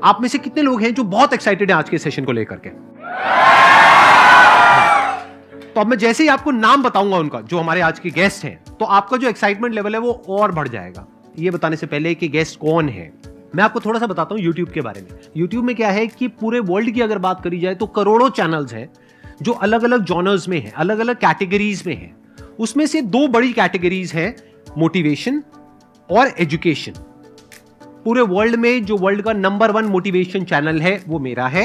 आप में से कितने लोग हैं जो बहुत एक्साइटेड हैं आज के सेशन को लेकर के? तो अब मैं जैसे ही आपको नाम बताऊंगा उनका, जो हमारे आज के गेस्ट हैं, तो आपका जो एक्साइटमेंट लेवल है वो और बढ़ जाएगा। ये बताने से पहले कि गेस्ट कौन है, मैं आपको थोड़ा सा बताता हूं YouTube के बारे में। YouTube में क्या है कि पूरे वर्ल्ड की अगर बात करी जाए तो करोड़ों चैनल्स हैं जो अलग अलग जॉनर्स में हैं, अलग अलग कैटेगरीज में हैं। उसमें से दो बड़ी कैटेगरीज हैं, मोटिवेशन और एजुकेशन। पूरे वर्ल्ड में जो वर्ल्ड का नंबर 1 मोटिवेशन चैनल है वो मेरा है,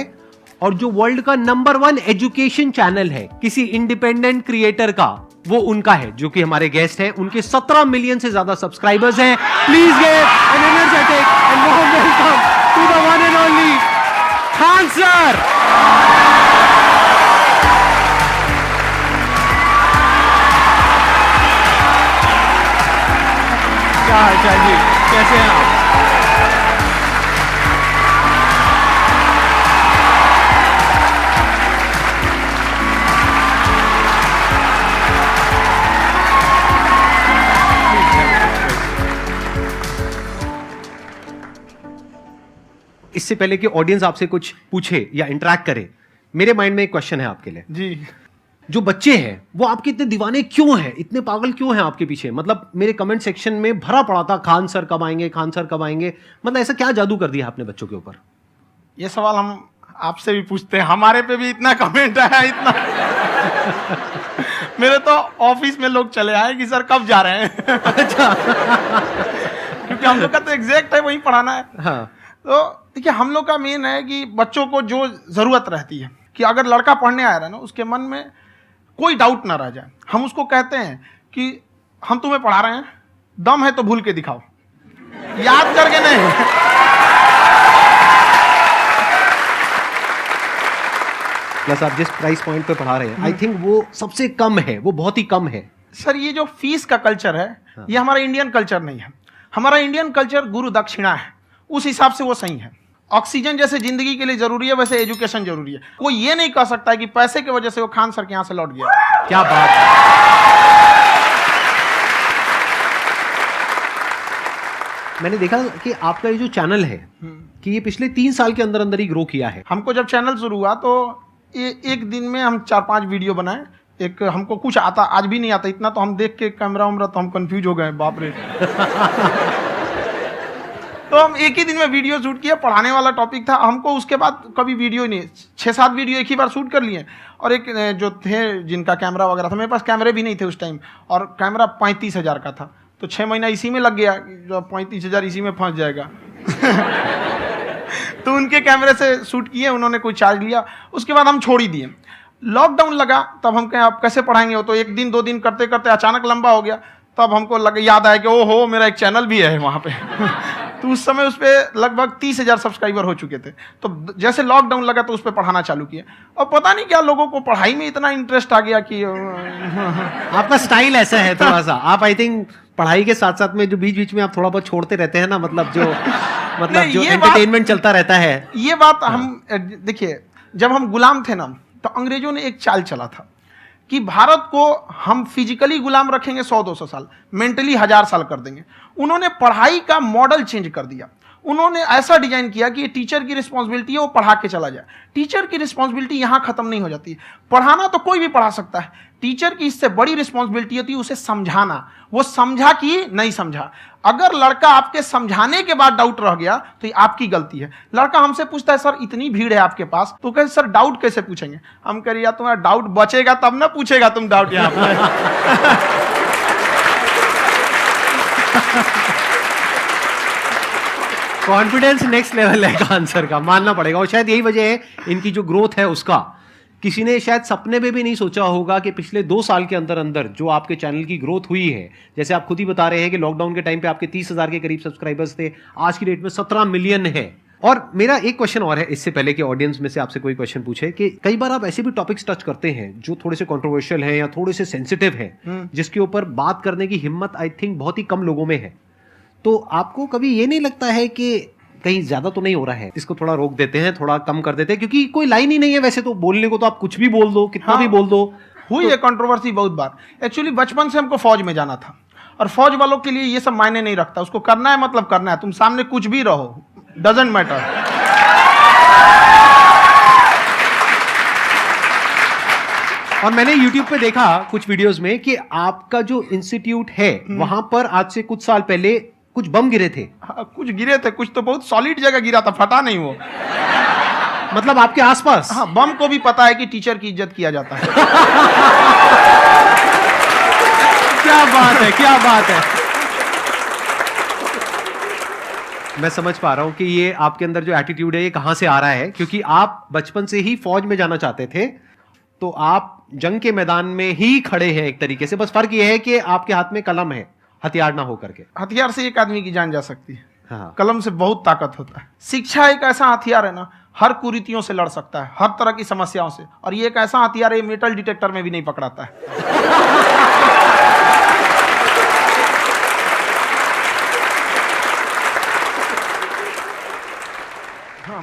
और जो वर्ल्ड का नंबर 1 एजुकेशन चैनल है किसी इंडिपेंडेंट क्रिएटर का, वो उनका है, जो कि हमारे गेस्ट हैं। उनके 17 मिलियन से ज्यादा सब्सक्राइबर्स हैं। Please give an energetic and warm welcome to the one and only Khan sir. क्या हाल जी, कैसे हैं आप? इससे पहले कि ऑडियंस आपसे कुछ पूछे या इंटरेक्ट करे, मेरे माइंड में एक क्वेश्चन है आपके लिए जी। जो बच्चे हैं वो आपके इतने दीवाने क्यों हैं, इतने पागल क्यों हैं आपके पीछे? मतलब मेरे कमेंट सेक्शन में भरा पड़ा था, खान सर कब आएंगे, खान सर कब आएंगे। मतलब ऐसा क्या जादू कर दिया आपने बच्चों के ऊपर? ये सवाल हम आपसे भी पूछते हैं, हमारे पे भी इतना कमेंट आया, इतना मेरे तो ऑफिस में लोग चले आए कि सर कब जा रहे हैं। अच्छा। क्योंकि हम लोग का तो एग्जैक्ट है वही पढ़ाना है। हाँ। तो देखिए, हम लोग का मेन है कि बच्चों को जो जरूरत रहती है कि अगर लड़का पढ़ने आ रहा है ना, उसके मन में कोई डाउट ना रह जाए। हम उसको कहते हैं कि हम तुम्हें पढ़ा रहे हैं, दम है तो भूल के दिखाओ, याद करके नहीं। प्लस आप जिस प्राइस पॉइंट पे पढ़ा रहे हैं, आई थिंक वो सबसे कम है, वो बहुत ही कम है। सर ये जो फीस का कल्चर है, ये हमारा इंडियन कल्चर नहीं है। हमारा इंडियन कल्चर गुरु दक्षिणा है, उस हिसाब से वो सही है। ऑक्सीजन जैसे जिंदगी के लिए जरूरी है, वैसे एजुकेशन जरूरी है। कोई ये नहीं कह सकता है कि पैसे की वजह से वो खान सर के यहां से लौट गया। क्या बात है। मैंने देखा कि आपका ये जो चैनल है कि ये पिछले 3 साल के अंदर अंदर ही ग्रो किया है। हमको जब चैनल शुरू हुआ तो एक दिन में हम 4-5 वीडियो बनाए। एक हमको कुछ आता, आज भी नहीं आता इतना, तो हम देख के कैमरा उमरा तो हम कंफ्यूज हो गए, बाप रे। तो हम एक ही दिन में वीडियो शूट किया, पढ़ाने वाला टॉपिक था हमको। उसके बाद कभी वीडियो नहीं, 6-7 वीडियो एक ही बार शूट कर लिए। और एक जो थे जिनका कैमरा वगैरह था, मेरे पास कैमरे भी नहीं थे उस टाइम, और कैमरा 35,000 का था। तो 6 महीना इसी में लग गया, जो 35,000 इसी में फंस जाएगा। तो उनके कैमरे से शूट किए, उन्होंने कोई चार्ज लिया, उसके बाद हम छोड़ ही दिए। लॉकडाउन लगा, तब हम कहें आप कैसे पढ़ाएंगे? वो तो 1 दिन 2 दिन करते करते अचानक लंबा हो गया। तब हमको याद आया कि ओहो, मेरा एक चैनल भी है वहाँ पे। तो उस समय उस पर लगभग 30,000 सब्सक्राइबर हो चुके थे। तो जैसे लॉकडाउन लगा तो उस पर पढ़ाना चालू किया, और पता नहीं क्या लोगों को पढ़ाई में इतना इंटरेस्ट आ गया कि आपका स्टाइल ऐसा है थोड़ा सा, आप आई थिंक पढ़ाई के साथ साथ में जो बीच बीच में आप थोड़ा बहुत छोड़ते रहते हैं ना, मतलब जो एंटरटेनमेंट चलता रहता है। ये बात हम देखिए, जब हम गुलाम थे ना, तो अंग्रेजों ने एक चाल चला था कि भारत को हम फिजिकली गुलाम रखेंगे 100-200 साल, मेंटली 1000 साल कर देंगे। उन्होंने पढ़ाई का मॉडल चेंज कर दिया। उन्होंने ऐसा डिजाइन किया कि ये टीचर की रिस्पॉन्सिबिलिटी है, वो पढ़ा के चला जाए। टीचर की रिस्पॉन्सिबिलिटी यहाँ खत्म नहीं हो जाती। पढ़ाना तो कोई भी पढ़ा सकता है, टीचर की इससे बड़ी रिस्पॉन्सिबिलिटी होती है उसे समझाना। वो समझा कि नहीं समझा। अगर लड़का आपके समझाने के बाद डाउट रह गया तो ये आपकी गलती है। लड़का हमसे पूछता है सर इतनी भीड़ है आपके पास, तो कहे सर डाउट कैसे पूछेंगे? हम कह रहे यार तुम्हारा डाउट बचेगा तब ना पूछेगा तुम डाउट यहाँ पर। कॉन्फिडेंस नेक्स्ट लेवल है आंसर का, मानना पड़ेगा। और शायद यही वजह है इनकी जो ग्रोथ है उसका। किसी ने शायद सपने में भी नहीं सोचा होगा कि पिछले 2 साल के अंदर अंदर जो आपके चैनल की ग्रोथ हुई है, जैसे आप खुद ही बता रहे हैं कि लॉकडाउन के टाइम पे आपके 30,000 के करीब सब्सक्राइबर्स थे, आज की डेट में 17 मिलियन है। और मेरा एक क्वेश्चन और है, इससे पहले कि ऑडियंस में से आपसे कोई क्वेश्चन पूछे, कि कई बार आप ऐसे भी टॉपिक्स टच करते हैं जो थोड़े से कंट्रोवर्शियल हैं या थोड़े से सेंसिटिव हैं, जिसके ऊपर बात करने की हिम्मत आई थिंक बहुत ही कम लोगों में है। तो आपको कभी ये नहीं लगता है कि कहीं ज्यादा तो नहीं हो रहा है, इसको थोड़ा रोक देते हैं, थोड़ा कम कर देते हैं? क्योंकि कोई लाइन ही नहीं है वैसे तो बोलने को, तो आप कुछ भी बोल दो, कितना भी बोल दो। हुई है कंट्रोवर्सी बहुत बार। एक्चुअली बचपन से हमको फौज में जाना था, और फौज वालों के लिए ये सब मायने नहीं रखता। उसको करना है मतलब करना है, तुम सामने कुछ भी रहो, डजंट मैटर। और मैंने YouTube पे देखा कुछ वीडियोस में कि आपका जो इंस्टीट्यूट है वहां पर आज से कुछ साल पहले कुछ बम गिरे थे। हाँ, कुछ गिरे थे, कुछ तो बहुत सॉलिड जगह गिरा था, फटा नहीं वो। मतलब आपके आसपास? हाँ, बम को भी पता है कि टीचर की इज्जत किया जाता है। क्या बात है, क्या बात है। मैं समझ पा रहा हूं कि ये आपके अंदर जो एटीट्यूड है ये कहां से आ रहा है, क्योंकि आप बचपन से ही फौज में जाना चाहते थे, तो आप जंग के मैदान में ही खड़े हैं एक तरीके से। बस फर्क ये है कि आपके हाथ में कलम है, हथियार ना हो करके। हथियार से एक आदमी की जान जा सकती है, हाँ। कलम से बहुत ताकत होता है। शिक्षा एक ऐसा हथियार है ना, हर कुरीतियों से लड़ सकता है, हर तरह की समस्याओं से। और ये एक ऐसा हथियार है, मेटल डिटेक्टर में भी नहीं पकड़ाता है।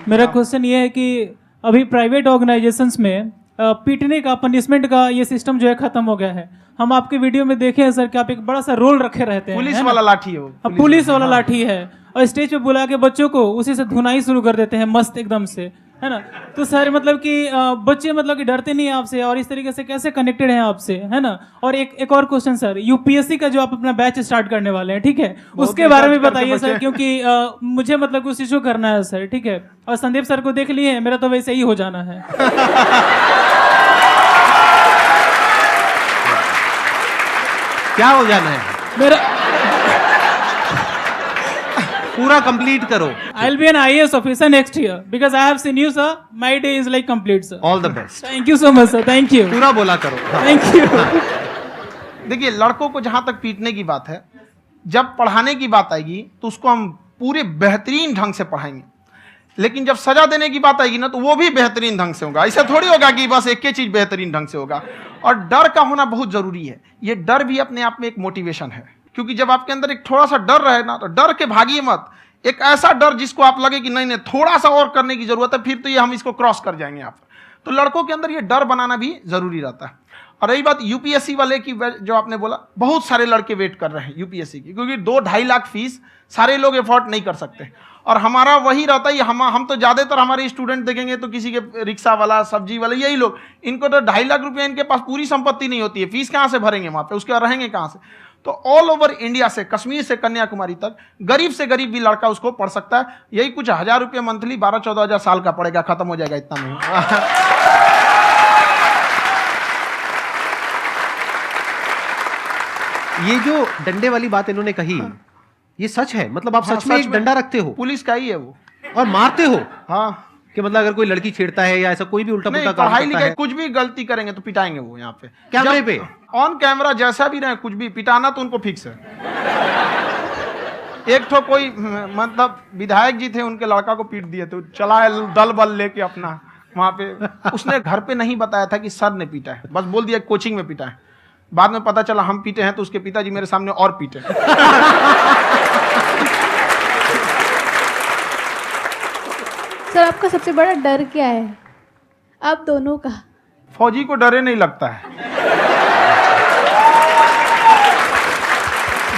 मेरा क्वेश्चन ये है कि अभी प्राइवेट ऑर्गेनाइजेशंस में पीटने का, पनिशमेंट का ये सिस्टम जो है खत्म हो गया है। हम आपके वीडियो में देखे हैं सर कि आप एक बड़ा सा रोल रखे रहते हैं, पुलिस वाला लाठी है वो, पुलिस वाला लाठी है, और स्टेज पे बुला के बच्चों को उसी से धुनाई शुरू कर देते हैं मस्त एकदम से, है ना। तो सर मतलब कि बच्चे मतलब कि डरते नहीं है आपसे, और इस तरीके से कैसे कनेक्टेड हैं आपसे, है ना। और एक और क्वेश्चन सर, यूपीएससी का जो आप अपना बैच स्टार्ट करने वाले हैं, ठीक है, उसके बारे में बताइए सर, क्योंकि मुझे मतलब कुछ इशू करना है सर, ठीक है। और संदीप सर को देख लिए, मेरा तो वैसे ही हो जाना है। क्या हो जाना है? मेरा पूरा कंप्लीट करो। I'll be an IAS officer next year because I have seen you, sir. My day is like complete, sir. All the best. Thank you so much, sir. Thank you. पूरा बोला करो। हाँ। Thank you. देखिए, लड़कों को जहां तक पीटने की बात है, जब पढ़ाने की बात आएगी तो उसको हम पूरे बेहतरीन ढंग से पढ़ाएंगे। लेकिन जब सजा देने की बात आएगी ना, तो वो भी बेहतरीन ढंग से होगा। ऐसा थोड़ी होगा कि बस एक ही चीज बेहतरीन ढंग से होगा। और डर का होना बहुत जरूरी है। ये डर भी अपने आप में एक मोटिवेशन है, क्योंकि जब आपके अंदर एक थोड़ा सा डर रहे ना, तो डर के भागिए मत। एक ऐसा डर जिसको आप लगे कि नहीं नहीं थोड़ा सा और करने की जरूरत है, फिर तो ये हम इसको क्रॉस कर जाएंगे आप। तो लड़कों के अंदर ये डर बनाना भी जरूरी रहता है। और रही बात यूपीएससी वाले की, जो आपने बोला, बहुत सारे लड़के वेट कर रहे हैं यूपीएससी की, क्योंकि 2-2.5 लाख फीस सारे लोग एफोर्ड नहीं कर सकते। और हमारा वही रहता है, हम तो ज्यादातर हमारे स्टूडेंट देखेंगे तो किसी के रिक्शा वाला, सब्जी वाला, यही लोग, इनको तो 2.5 लाख रुपया इनके पास पूरी संपत्ति नहीं होती है, फीस कहाँ से भरेंगे वहां पे, उसके बाद रहेंगे कहाँ से। तो ऑल ओवर इंडिया से, कश्मीर से कन्याकुमारी तक, गरीब से गरीब भी लड़का उसको पढ़ सकता है। यही कुछ 1000 रुपये मंथली, 12-14 हजार साल का पड़ेगा, खत्म हो जाएगा इतना में। ये जो डंडे वाली बात इन्होंने कही, ये सच है? मतलब आप सच में एक डंडा रखते हो? पुलिस का ही है वो। और मारते हो? हाँ, कि मतलब अगर कोई लड़की छेड़ता है या ऐसा कोई भी उल्टा पुल्टा काम पढ़ाई करता लिखाई है, कुछ भी गलती करेंगे तो पिटाएंगे वो। यहाँ पे कैमरे पे ऑन कैमरा जैसा भी रहे, कुछ भी पिटाना तो उनको फिक्स है। एक तो कोई मतलब विधायक जी थे, उनके लड़का को पीट दिए, तो चला दल बल लेके अपना वहां पे। उसने घर पे नहीं बताया था कि सर ने पीटा है, बस बोल दिया कोचिंग में पीटा है। बाद में पता चला हम पीटे हैं, तो उसके पिताजी मेरे सामने और पीटे। सर आपका सबसे बड़ा डर क्या है, आप दोनों का? फौजी को डरे नहीं लगता है।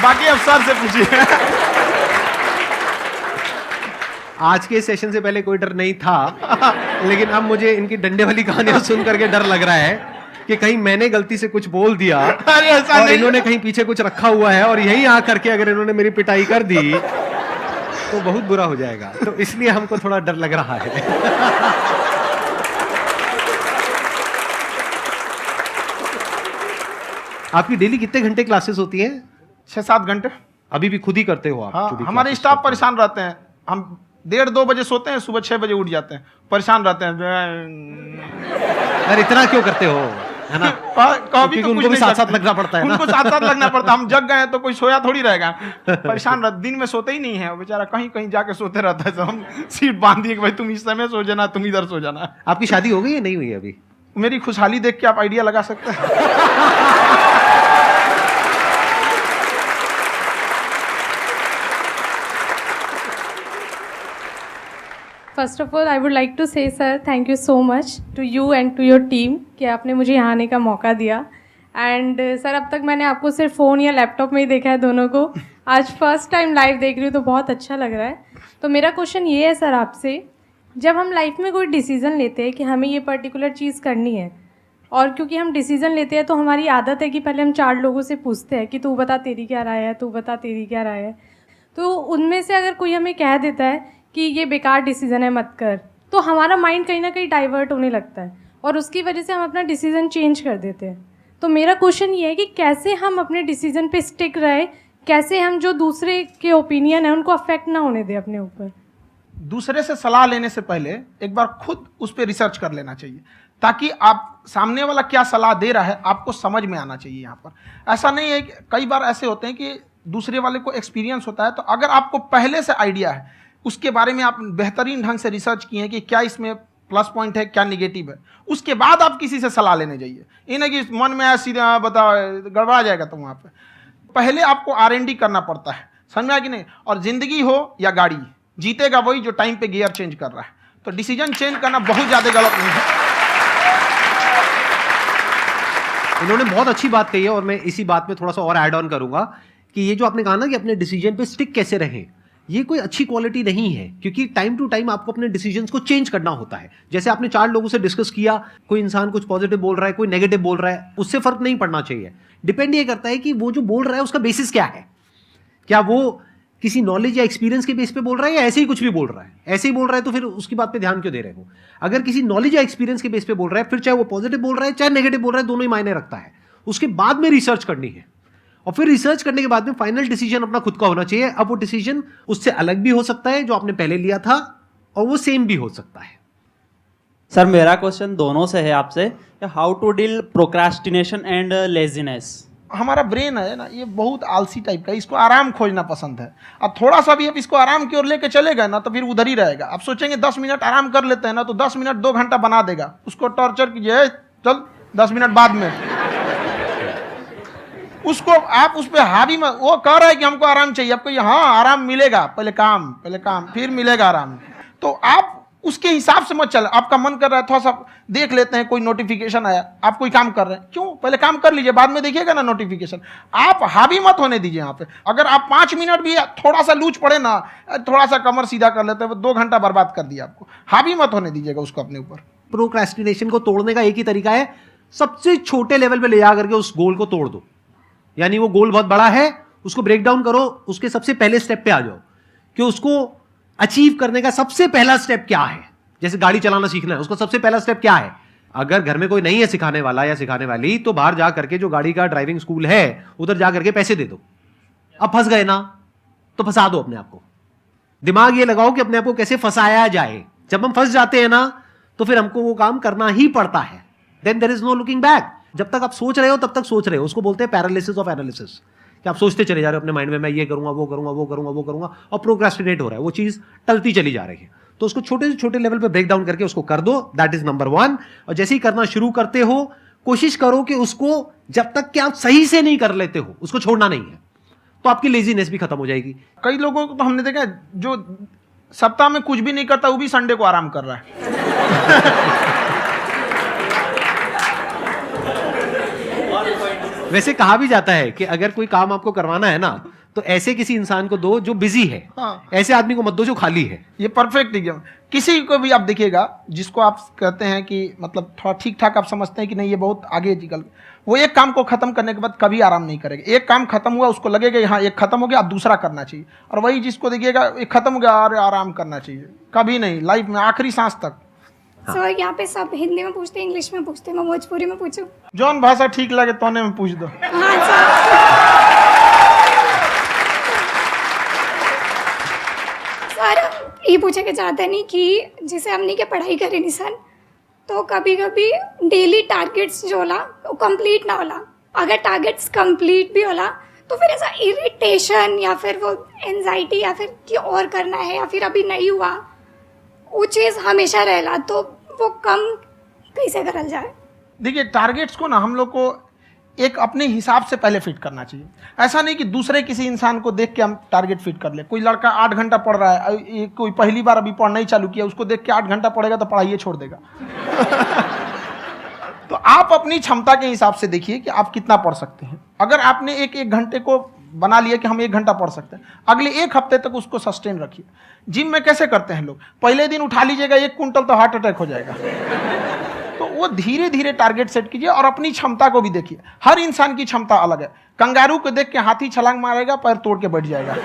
बाकी अफसर से पूछिए। आज के सेशन से पहले कोई डर नहीं था, लेकिन अब मुझे इनकी डंडे वाली कहानियां सुन करके डर लग रहा है कि कहीं मैंने गलती से कुछ बोल दिया अरे ऐसा और नहीं, इन्होंने कहीं पीछे कुछ रखा हुआ है, और यहीं आ करके अगर इन्होंने मेरी पिटाई कर दी तो बहुत बुरा हो जाएगा। तो इसलिए हमको थोड़ा डर लग रहा है। आपकी डेली कितने घंटे क्लासेस होती हैं? 6-7 घंटे। अभी भी खुद ही करते हो आप? हाँ, जो भी हमारे classes स्टाफ करते परेशान रहते हैं। हम 1:30-2 बजे सोते हैं, सुबह 6 बजे उठ जाते हैं, परेशान रहते हैं। हैं। अरे इतना क्यों करते हो, है ना? कभी क्योंकि उनको भी साथ साथ लगना पड़ता है ना। उनको साथ साथ लगना पड़ता है। हम जग गए तो कोई सोया थोड़ी रहेगा, परेशान रहते। दिन में सोते ही नहीं है बेचारा, कहीं कहीं जाके सोते रहता है। हम सीट बांध दिए कि भाई तुम इस समय सो जाना, तुम इधर सो जाना। आपकी शादी हो गई है नहीं हुई है अभी? मेरी खुशहाली देख के आप आइडिया लगा सकते हैं। First of all I would like to say sir thank you so much to you and to your team कि आपने मुझे यहाँ आने का मौका दिया। एंड सर अब तक मैंने आपको सिर्फ फ़ोन या लैपटॉप में ही देखा है दोनों को, आज फर्स्ट टाइम लाइव देख रही हूँ तो बहुत अच्छा लग रहा है। तो मेरा क्वेश्चन ये है सर आपसे जब हम लाइफ में कोई डिसीज़न लेते हैं कि हमें ये पर्टिकुलर चीज़ करनी है, और क्योंकि हम डिसीज़न लेते हैं तो हमारी आदत है कि पहले हम 4 लोगों से पूछते हैं कि तू बता तेरी क्या राय है, तू बता तेरी क्या राय है। तो उनमें से अगर कोई हमें कह देता है कि ये बेकार डिसीज़न है मत कर, तो हमारा माइंड कहीं ना कहीं डाइवर्ट होने लगता है और उसकी वजह से हम अपना डिसीज़न चेंज कर देते हैं। तो मेरा क्वेश्चन ये है कि कैसे हम अपने डिसीज़न पे स्टिक रहे, कैसे हम जो दूसरे के ओपिनियन है उनको अफेक्ट ना होने दें अपने ऊपर। दूसरे से सलाह लेने से पहले एक बार खुद उस पर रिसर्च कर लेना चाहिए, ताकि आप सामने वाला क्या सलाह दे रहा है आपको समझ में आना चाहिए। यहाँ पर ऐसा नहीं है कि कई बार ऐसे होते हैं कि दूसरे वाले को एक्सपीरियंस होता है, तो अगर आपको पहले से आइडिया है, उसके बारे में आप बेहतरीन ढंग से रिसर्च किए हैं कि क्या इसमें प्लस पॉइंट है क्या निगेटिव है, उसके बाद आप किसी से सलाह लेने जाइए। ये नहीं कि मन में आया सीधा बता गड़बड़ा जाएगा। तो वहाँ पे पहले आपको R&D करना पड़ता है, समझ में आया कि नहीं। और जिंदगी हो या गाड़ी, जीतेगा वही जो टाइम पे गियर चेंज कर रहा है। तो डिसीजन चेंज करना बहुत ज़्यादा गलत नहीं है। इन्होंने बहुत अच्छी बात कही है और मैं इसी बात में थोड़ा सा और ऐड ऑन करूंगा कि ये जो आपने कहा ना कि अपने डिसीजन पे स्टिक कैसे रहें, ये कोई अच्छी क्वालिटी नहीं है, क्योंकि टाइम टू टाइम आपको अपने डिसीजंस को चेंज करना होता है। जैसे आपने 4 लोगों से डिस्कस किया, कोई इंसान कुछ पॉजिटिव बोल रहा है, कोई नेगेटिव बोल रहा है, उससे फर्क नहीं पड़ना चाहिए। डिपेंड ये करता है कि वो जो बोल रहा है उसका बेसिस क्या है। क्या वो किसी नॉलेज या एक्सपीरियंस के बेस पे बोल रहा है या ऐसे ही कुछ भी बोल रहा है? ऐसे ही बोल रहा है तो फिर उसकी बात पे ध्यान क्यों दे रहे हो? अगर किसी नॉलेज या एक्सपीरियंस के बेस पे बोल रहा है, फिर चाहे वो पॉजिटिव बोल रहा है चाहे नेगेटिव बोल रहा है, दोनों ही मायने रखता है। उसके बाद में रिसर्च करनी है और फिर रिसर्च करने के बाद में फाइनल डिसीजन अपना खुद का होना चाहिए। अब वो डिसीजन उससे अलग भी हो सकता है जो आपने पहले लिया था, और वो सेम भी हो सकता है। सर मेरा क्वेश्चन दोनों से है आपसे, how to deal procrastination and laziness. हमारा ब्रेन है ना, ये बहुत आलसी टाइप का, इसको आराम खोजना पसंद है। अब थोड़ा सा भी अब इसको आराम की ओर लेके चले गए ना तो फिर उधर ही रहेगा। आप सोचेंगे 10 मिनट आराम कर लेते हैं ना, तो 10 मिनट 2 घंटा बना देगा। उसको टॉर्चर कीजिए, चल 10 मिनट बाद में। उसको आप उस पर हावी में, वो कह रहा है कि हमको आराम चाहिए, आपको हाँ आराम मिलेगा, पहले काम फिर मिलेगा आराम। तो आप उसके हिसाब से मत चल। आपका मन कर रहा है थोड़ा सा देख लेते हैं, कोई नोटिफिकेशन आया, आप कोई काम कर रहे हैं, क्यों पहले काम कर लीजिए, बाद में देखिएगा ना नोटिफिकेशन। आप हावी मत होने दीजिए यहाँ पे। अगर आप 5 मिनट भी थोड़ा सा लूज पड़े ना, थोड़ा सा कमर सीधा कर लेते हैं, 2 घंटा बर्बाद कर दिया आपको। हावी मत होने दीजिएगा उसको अपने ऊपर। प्रोक्रेस्टिनेशन को तोड़ने का एक ही तरीका है, सबसे छोटे लेवल पे ले जा करके उस गोल को तोड़ दो। यानी वो गोल बहुत बड़ा है, उसको ब्रेक डाउन करो, उसके सबसे पहले स्टेप पे आ जाओ कि उसको अचीव करने का सबसे पहला स्टेप क्या है। जैसे गाड़ी चलाना सीखना है, उसका सबसे पहला स्टेप क्या है। अगर घर में कोई नहीं है सिखाने वाला या सिखाने वाली, तो बाहर जा करके जो गाड़ी का ड्राइविंग स्कूल है उधर जा करके पैसे दे दो। अब फंस गए ना तो फंसा दो अपने आप को। दिमाग ये लगाओ कि अपने आप को कैसे फंसाया जाए। जब हम फंस जाते हैं ना तो फिर हमको वो काम करना ही पड़ता है। Then there is no looking back. जब तक आप सोच रहे हो तब तक सोच रहे हो, उसको बोलते हैं पैरालिसिस ऑफ एनालिसिस, कि आप सोचते चले जा रहे हो अपने माइंड में, मैं ये करूंगा वो करूंगा वो करूंगा वो करूंगा, और प्रोक्रेस्टिनेट हो रहा है, वो चीज टलती चली जा रही है। तो उसको छोटे से छोटे लेवल पे ब्रेक डाउन करके उसको कर दो, दैट इज नंबर 1। और जैसे ही करना शुरू करते हो, कोशिश करो कि उसको जब तक कि आप सही से नहीं कर लेते हो उसको छोड़ना नहीं है, तो आपकी लेजीनेस भी खत्म हो जाएगी। कई लोगों को तो हमने देखा जो सप्ताह में कुछ भी नहीं करता, वो भी संडे को आराम कर रहा है। वैसे कहा भी जाता है कि अगर कोई काम आपको करवाना है ना तो ऐसे किसी इंसान को दो जो बिजी है। हाँ। ऐसे आदमी को मत दो जो खाली है। ये परफेक्ट एग्जाम। किसी को भी आप देखिएगा जिसको आप कहते हैं कि मतलब थोड़ा ठीक ठाक आप समझते हैं कि नहीं ये बहुत आगे निकल, वो एक काम को खत्म करने के बाद कभी आराम नहीं करेगा। एक काम खत्म हुआ उसको लगेगा हाँ एक खत्म हो गया, अब दूसरा करना चाहिए। और वही जिसको देखिएगा एक खत्म हो गया और आराम करना चाहिए, कभी नहीं, लाइफ में आखिरी सांस तक। सर यहाँ पे सब हिंदी में पूछते हैं, इंग्लिश में पूछते हैं, मैं भोजपुरी में पूछूं? जौन भाषा ठीक लगे तोने में पूछ दो। हाँ सर। सर ये पूछे के चाहते नहीं कि जैसे हमने के पढ़ाई करे नहीं सर, तो कभी कभी डेली टारगेट्स जो होला वो कंप्लीट ना होला। अगर टारगेट्स कंप्लीट भी होला तो फिर ऐसा इरिटेशन या फिर वो एंजाइटी या फिर कि और करना है या फिर अभी नहीं हुआ, वो चीज़ हमेशा रहेला। तो वो कम कैसे करल जाए? देखिए टारगेट्स को ना हम लोग को एक अपने हिसाब से पहले फिट करना चाहिए। ऐसा नहीं कि दूसरे किसी इंसान को देख के हम टारगेट फिट कर ले। कोई लड़का 8 घंटा पढ़ रहा है, कोई पहली बार अभी पढ़ना ही चालू किया, उसको देख के 8 घंटा पढ़ेगा तो पढ़ाई छोड़ देगा। तो आप अपनी क्षमता के हिसाब से देखिए कि आप कितना पढ़ सकते हैं। अगर आपने एक घंटे को बना लिए कि हम 1 घंटा पढ़ सकते हैं, अगले 1 हफ्ते तक उसको सस्टेन रखिए। जिम में कैसे करते हैं लोग, पहले दिन उठा लीजिएगा 1 कुंटल तो हार्ट अटैक हो जाएगा। तो वो धीरे धीरे टारगेट सेट कीजिए और अपनी क्षमता को भी देखिए। हर इंसान की क्षमता अलग है। कंगारू को देख के हाथी छलांग मारेगा, पैर तोड़ के बैठ जाएगा।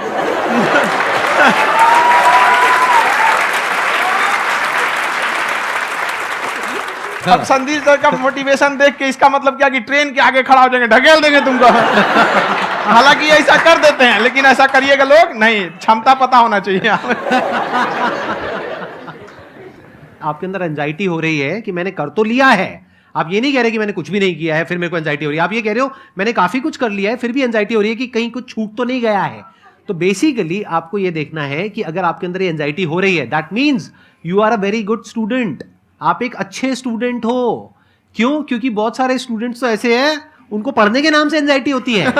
अब संदीप सर का मोटिवेशन देख के इसका मतलब क्या कि ट्रेन के आगे खड़ा हो जाएंगे, ढकेल देंगे तुमको। हालांकि ऐसा कर देते हैं, लेकिन ऐसा करिएगा लोग नहीं, क्षमता पता होना चाहिए। आपके अंदर एंजाइटी हो रही है कि मैंने कर तो लिया है, आप ये नहीं कह रहे कि मैंने कुछ भी नहीं किया है फिर मेरे को एंजाइटी हो रही है, आप ये कह रहे हो मैंने काफी कुछ कर लिया है फिर भी एंजाइटी हो रही है कि कहीं कुछ छूट तो नहीं गया है। तो बेसिकली आपको ये देखना है कि अगर आपके अंदर ये एंजाइटी हो रही है, that means you are a very good student, आप एक अच्छे स्टूडेंट हो। क्यों? क्योंकि बहुत सारे स्टूडेंट्स तो ऐसे हैं उनको पढ़ने के नाम से एंजाइटी होती है।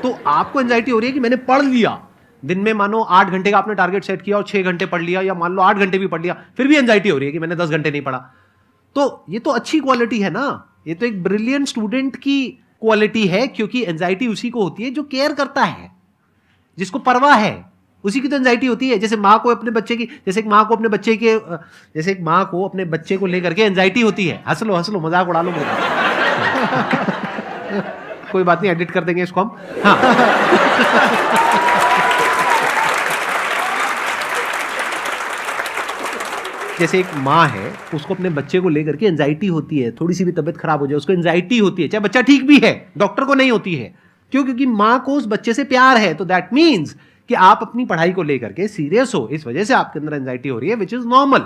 तो आपको एंजाइटी हो रही है कि मैंने पढ़ लिया, दिन में मानो 8 घंटे का आपने टारगेट सेट किया और 6 घंटे पढ़ लिया, या मान लो 8 घंटे भी पढ़ लिया, फिर भी एंजाइटी हो रही है कि मैंने 10 घंटे नहीं पढ़ा। तो ये तो अच्छी क्वालिटी है ना, ये तो एक ब्रिलियंट स्टूडेंट की क्वालिटी है, क्योंकि एंजाइटी उसी को होती है जो केयर करता है, जिसको परवाह है, उसी की तो एंजाइटी होती है। जैसे माँ को अपने बच्चे की, जैसे एक माँ को अपने बच्चे को लेकर के एंजाइटी होती है। हंस लो मजाक उड़ा लो मेरा। कोई बात नहीं, एडिट कर देंगे इसको हम। हाँ। जैसे एक माँ है, उसको अपने बच्चे को लेकर के एंजाइटी होती है, थोड़ी सी भी तबीयत खराब हो जाए उसको एंजाइटी होती है, चाहे बच्चा ठीक भी है, डॉक्टर को नहीं होती है। क्यों? क्योंकि माँ को उस बच्चे से प्यार है। तो दैट मीन्स कि आप अपनी पढ़ाई को लेकर के सीरियस हो, इस वजह से आपके अंदर एंजाइटी हो रही है, विच इज नॉर्मल।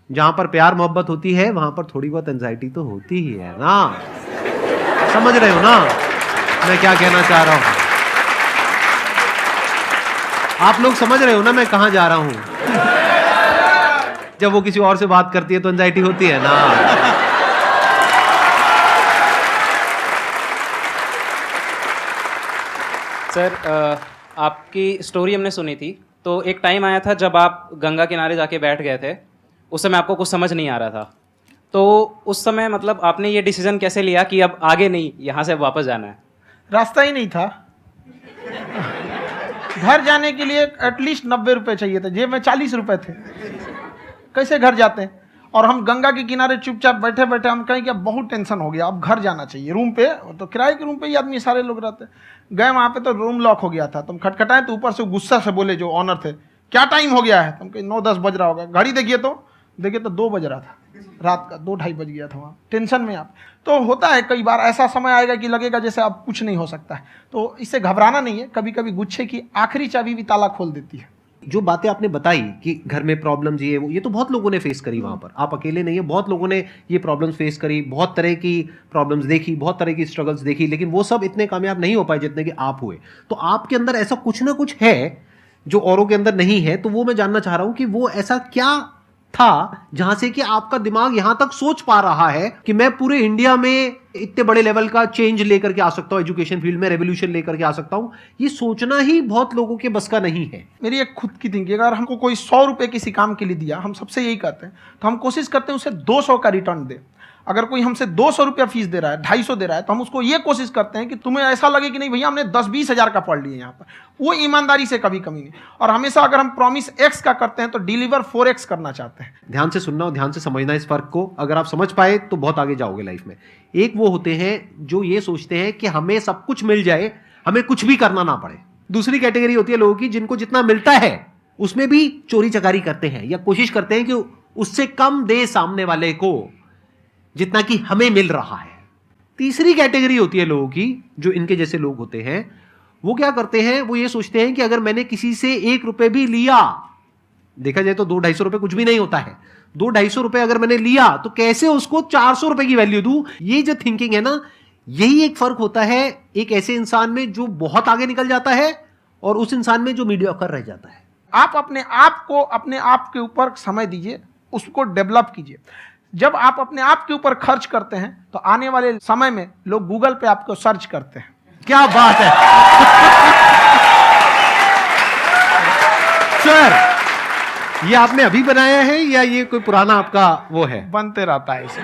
जहां पर प्यार मोहब्बत होती है वहां पर थोड़ी बहुत एंजाइटी तो होती ही है ना। समझ रहे हो ना मैं क्या कहना चाह रहा हूं? आप लोग समझ रहे हो ना मैं कहां जा रहा हूं? जब वो किसी और से बात करती है तो एंजाइटी होती है ना। सर, आपकी स्टोरी हमने सुनी थी, तो एक टाइम आया था जब आप गंगा किनारे जाके बैठ गए थे, उस समय आपको कुछ समझ नहीं आ रहा था। तो उस समय मतलब आपने ये डिसीजन कैसे लिया कि अब आगे नहीं, यहाँ से वापस जाना है? रास्ता ही नहीं था। घर जाने के लिए एटलीस्ट 90 रुपए चाहिए थे, जेब में 40 रुपए थे। कैसे घर जाते हैं? और हम गंगा के किनारे चुपचाप बैठे बैठे हम कहें कि अब बहुत टेंशन हो गया, अब घर जाना चाहिए। रूम पे, तो किराए के रूम पे ही आदमी सारे लोग रहते। गए वहाँ पे तो रूम लॉक हो गया था। तुम खटखटाए तो ऊपर से गुस्सा से बोले जो ऑनर थे, क्या टाइम हो गया है? तुम कहे 9-10 बज रहा होगा। घड़ी देखिए तो 2 बज रहा था रात का, 2-2:30 बज गया था वहाँ। टेंशन में आप तो होता है, कई बार ऐसा समय आएगा कि लगेगा जैसे अब कुछ नहीं हो सकता है। तो इससे घबराना नहीं है। कभी कभी गुच्छे की आखिरी चाबी भी ताला खोल देती है। जो बातें आपने बताई कि घर में प्रॉब्लम्स ये तो बहुत लोगों ने फेस करी वहां पर, आप अकेले नहीं है, बहुत लोगों ने ये प्रॉब्लम्स फेस करी, बहुत तरह की प्रॉब्लम्स देखी, बहुत तरह की स्ट्रगल्स देखी, लेकिन वो सब इतने कामयाब नहीं हो पाए जितने कि आप हुए। तो आपके अंदर ऐसा कुछ ना कुछ है जो औरों के अंदर नहीं है। तो वो मैं जानना चाह रहा हूं कि वो ऐसा क्या था जहां से कि आपका दिमाग यहां तक सोच पा रहा है कि मैं पूरे इंडिया में इतने बड़े लेवल का चेंज लेकर के आ सकता हूं, एजुकेशन फील्ड में रेवोल्यूशन लेकर के आ सकता हूं। ये सोचना ही बहुत लोगों के बस का नहीं है। मेरी एक खुद की थिंकिंग, अगर हमको कोई 100 रुपए किसी काम के लिए दिया, हम सबसे यही कहते हैं, तो हम कोशिश करते हैं उसे 200 का रिटर्न दे। अगर कोई हमसे 200 रुपया फीस दे रहा है, 250 दे रहा है, तो हम उसको ये कोशिश करते हैं कि तुम्हें ऐसा लगे कि नहीं भैया हमने 10-20 हज़ार का पढ़ लिया यहाँ पर। वो ईमानदारी से कभी कमी नहीं। और हमेशा अगर हम प्रॉमिस एक्स का करते हैं तो डिलीवर 4x करना चाहते हैं। ध्यान से सुनना और ध्यान से समझना इस फर्क को। अगर आप समझ पाए तो बहुत आगे जाओगे लाइफ में। एक वो होते हैं जो ये सोचते हैं कि हमें सब कुछ मिल जाए, हमें कुछ भी करना ना पड़े। दूसरी कैटेगरी होती है लोगों की जिनको जितना मिलता है उसमें भी चोरी चकारी करते हैं या कोशिश करते हैं कि उससे कम दे सामने वाले को जितना कि हमें मिल रहा है। तीसरी कैटेगरी होती है लोगों की, जो इनके जैसे लोग होते हैं, वो क्या करते हैं, वो ये सोचते हैं कि अगर मैंने किसी से 1 रुपए भी लिया, देखा जाए तो 200-250 रुपए कुछ भी नहीं होता है, 200-250 रुपए अगर मैंने लिया तो कैसे उसको 400 रुपए की वैल्यू दूं। ये जो थिंकिंग है ना, यही एक फर्क होता है एक ऐसे इंसान में जो बहुत आगे निकल जाता है और उस इंसान में जो मीडियोकर रह जाता है। आप अपने आप को अपने आप के ऊपर समय दीजिए, उसको डेवलप कीजिए। जब आप अपने आप के ऊपर खर्च करते हैं तो आने वाले समय में लोग गूगल पे आपको सर्च करते हैं। क्या बात है सर, ये आपने अभी बनाया है या ये कोई पुराना आपका वो है? बनते रहता है इसे,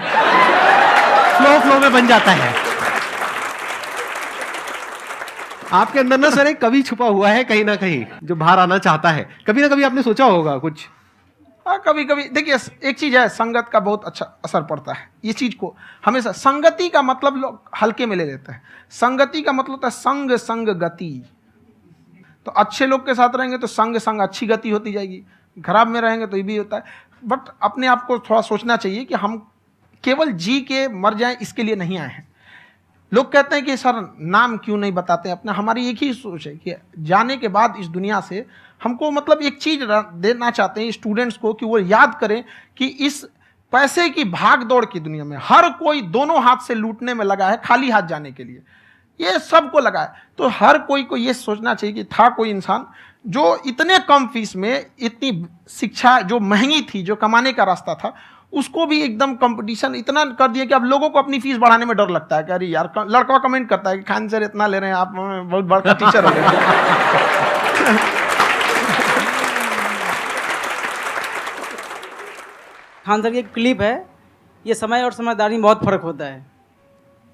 फ्लो में बन जाता है। आपके अंदर ना सर एक कवि छुपा हुआ है कहीं ना कहीं जो बाहर आना चाहता है। कभी ना कभी आपने सोचा होगा कुछ। हाँ, कभी कभी देखिए, एक चीज है, संगत का बहुत अच्छा असर पड़ता है। ये चीज को हमेशा, संगति का मतलब लोग हल्के में ले लेते हैं। संगति का मतलब होता है संग संग गति। तो अच्छे लोग के साथ रहेंगे तो संग संग अच्छी गति होती जाएगी, खराब में रहेंगे तो ये भी होता है। बट अपने आप को थोड़ा सोचना चाहिए कि हम केवल जी के मर जाएं इसके लिए नहीं आए हैं। लोग कहते हैं कि सर नाम क्यों नहीं बताते अपना। हमारी एक ही सोच है कि जाने के बाद इस दुनिया से हमको मतलब एक चीज देना चाहते हैं स्टूडेंट्स को, कि वो याद करें कि इस पैसे की भाग दौड़ की दुनिया में हर कोई दोनों हाथ से लूटने में लगा है खाली हाथ जाने के लिए। ये सबको लगा है। तो हर कोई को ये सोचना चाहिए कि था कोई इंसान जो इतने कम फीस में इतनी शिक्षा जो महंगी थी, जो कमाने का रास्ता था, उसको भी एकदम कंपटीशन इतना कर दिया कि अब लोगों को अपनी फीस बढ़ाने में डर लगता है कि अरे यार, लड़का कमेंट करता है कि खान सर इतना ले रहे हैं, आप बहुत बड़ा टीचर हो गए। खान सर की एक क्लिप है, ये समय और समझदारी में बहुत फ़र्क होता है।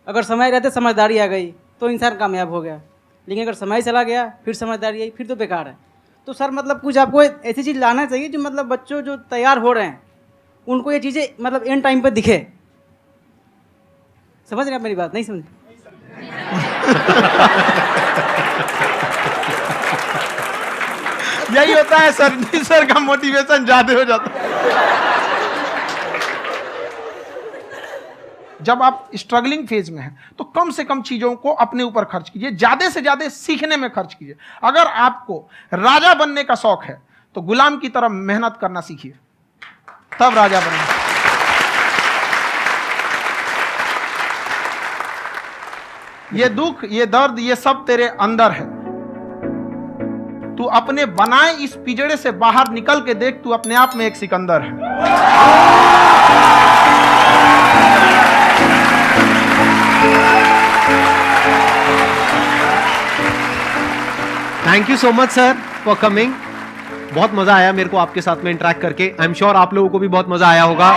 अगर समय रहते समझदारी आ गई तो इंसान कामयाब हो गया, लेकिन अगर समय चला गया फिर समझदारी आई फिर तो बेकार है। तो सर मतलब कुछ आपको ऐसी चीज़ लाना चाहिए जो मतलब बच्चों जो तैयार हो रहे हैं उनको ये चीज़ें मतलब एंड टाइम पे दिखे। समझ रहे हैं आप मेरी बात? नहीं समझ? यही होता है सर, सर का मोटिवेशन ज्यादा हो जाता है। जब आप स्ट्रगलिंग फेज में हैं तो कम से कम चीजों को अपने ऊपर खर्च कीजिए, ज्यादा से ज्यादा सीखने में खर्च कीजिए। अगर आपको राजा बनने का शौक है तो गुलाम की तरह मेहनत करना सीखिए, तब राजा बनेंगे। ये दुख, ये दर्द, ये सब तेरे अंदर है। तू अपने बनाए इस पिजड़े से बाहर निकल के देख, तू अपने आप में एक सिकंदर है। Thank you so much sir for coming. बहुत मजा आया मेरे को आपके साथ में इंटरेक्ट करके। आई एम श्योर आप लोगों को भी बहुत मजा आया होगा।